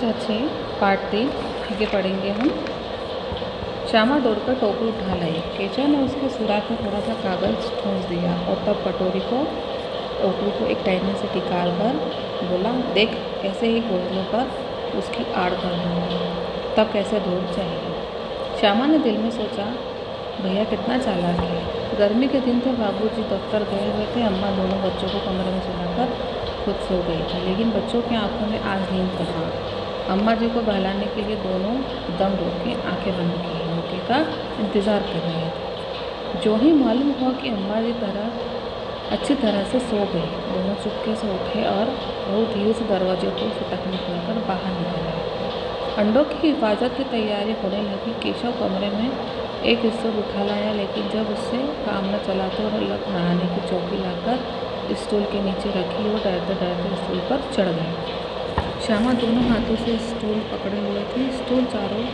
कक्षा 6 पार्ट 3 आगे पढ़ेंगे हम। श्यामा दौड़कर टोकरी उठा लाई। केशव ने उसके सुराख में थोड़ा सा कागज ठूंस दिया और तब टोकरी को एक टहनी से निकाल कर बोला, देख ऐसे ही घोंसलों पर उसकी आड़ कर दूँगा, तब कैसे धूप चाहिए। श्यामा ने दिल में सोचा, भैया कितना चालाक है। गर्मी के दिन थे, बाबूजी दफ्तर गए हुए थे, अम्मा दोनों बच्चों को कमरे में सुलाकर खुद सो गई थी, लेकिन बच्चों की आंखों में आज नींद कहाँ। अम्मा जी को बहलाने के लिए दोनों दम रोक के आंखें बंद की मौके का इंतज़ार कर रहे थे। जो ही मालूम हुआ कि अम्मा जी अच्छी तरह से सो गई, दोनों चुपके से उठे और बहुत धीरे से दरवाजे को फटकने खोलकर बाहर निकले। अंडों की हिफाजत की तैयारी होने लगी। केशव कमरे में एक स्टूल उठा लाया, लेकिन जब उससे काम न चला तो नहाने की चौकी लाकर स्टूल के नीचे रखी और डरते डरते स्टूल पर चढ़ गई। श्यामा दोनों हाथों से स्टूल पकड़े हुए थी। स्टूल चारों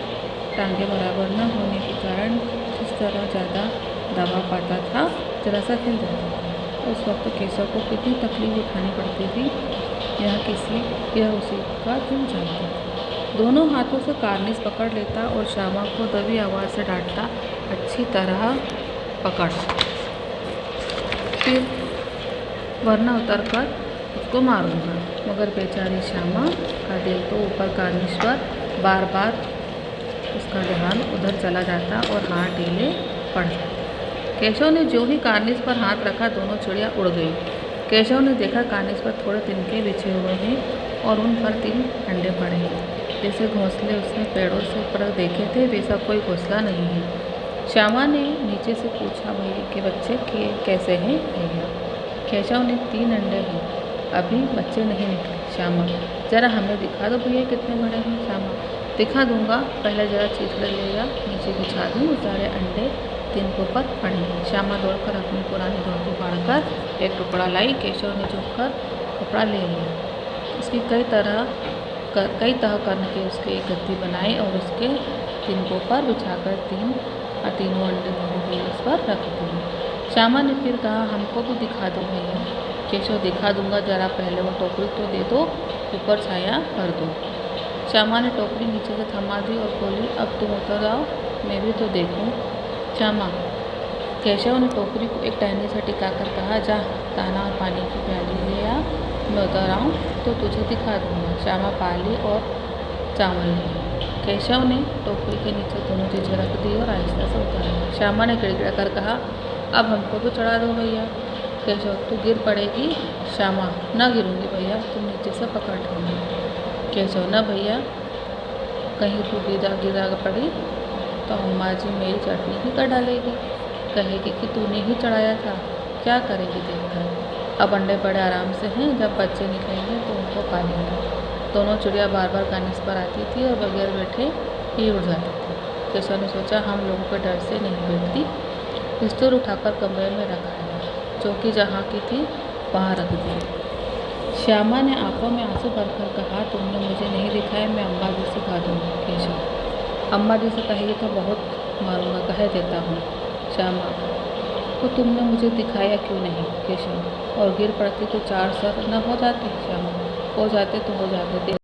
टांगे बराबर न होने के कारण जिस तरह ज़्यादा दबाव पाता था, जरा सा हिल जाता था। उस वक्त केशव को कितनी तकलीफ उठानी पड़ती थी, यह उसी का दिल जानता था। दोनों हाथों से कार्निस पकड़ लेता और श्यामा को दबी आवाज़ से डांटता, अच्छी तरह पकड़, फिर वरना उतर कर उसको मारूंगा। मगर बेचारी श्यामा का दिल तो ऊपर कार्निस पर बार बार उसका ध्यान उधर चला जाता और हाथ ढीले पड़ जाते। केशव ने जो ही कार्निस पर हाथ रखा, दोनों चिड़िया उड़ गई। केशव ने देखा कार्निस पर थोड़े तिनके बिछे हुए हैं और उन पर 3 अंडे पड़े हैं। जैसे घोंसले उसने पेड़ों से पर देखे थे, वैसा कोई घोंसला नहीं है। श्यामा ने नीचे से पूछा, भैया के बच्चे कैसे हैं भैया। केशव ने 3 अंडे हैं, अभी बच्चे नहीं निकले। श्यामा, ज़रा हमें दिखा दो भैया कितने बड़े हैं। श्यामा, दिखा दूंगा, पहले ज़रा चिथड़े लेगा नीचे बिछा दूँ, सारे अंडे तिनकों पर पड़े। श्यामा दौड़कर अपनी पुरानी धोती फाड़कर एक टुकड़ा लाई। केशव ने झुककर कपड़ा ले लिया, उसकी कई तह करके उसके एक गद्दी बनाई और उसके तिनकों पर बिछाकर तीनों अंडे धोने उस पर रख दिए। श्यामा ने फिर कहा, हमको भी दिखा दो भैया। केशव, दिखा दूंगा, जरा पहले वो टोकरी तो दे दो, ऊपर छाया कर दो। श्यामा ने टोकरी नीचे से थमा दी और बोली, अब तुम उतर आओ, मैं भी तो देखूं। श्यामा, केशव ने टोकरी को एक टहनी से टिकाकर कहा, जा दाना और पानी की प्याली ले आ, मैं उतर आऊँ तो तुझे दिखा दूंगा। श्यामा पाली और चावल ले आई। केशव ने टोकरी के नीचे दोनों चीज़ें रख दी और आहिस्ता से उतर आई। श्यामा ने गिड़गिड़ा कर कहा, अब हमको भी चढ़ा दो भैया। केशव, तू गिर पड़ेगी। श्यामा, न गिरूंगी भैया, तुम नीचे से पकड़ लेंगे। केशव, न भैया, कहीं तू गिरा पड़ी तो अम्मा जी मेरी चटनी ही कर डालेगी, कहेगी कि तूने ही चढ़ाया था, क्या करेगी देखकर। अब अंडे बड़े आराम से हैं, जब बच्चे निकलेंगे तो उनको खा लेंगे। दोनों चिड़िया बार बार कार्निस पर आती थी और बगैर बैठे ही उड़ जाती थी। केशव ने सोचा, हम लोगों के डर से नहीं बैठती। स्टूल उठाकर कमरे में रखा, चौकी जहाँ की थी वहाँ रख दी। श्यामा ने आंखों में आंसू भरकर कहा, तुमने मुझे नहीं दिखाया, मैं अम्मा जी सिखा दूँगी। केशव, अम्मा जी से कहेगी तो बहुत मारूंगा, कह देता हूँ। श्यामा, तो तुमने मुझे दिखाया क्यों नहीं। केशव, और गिर पड़ती तो 4 सर न हो जाते। श्यामा, हो जाते तो हो जाते।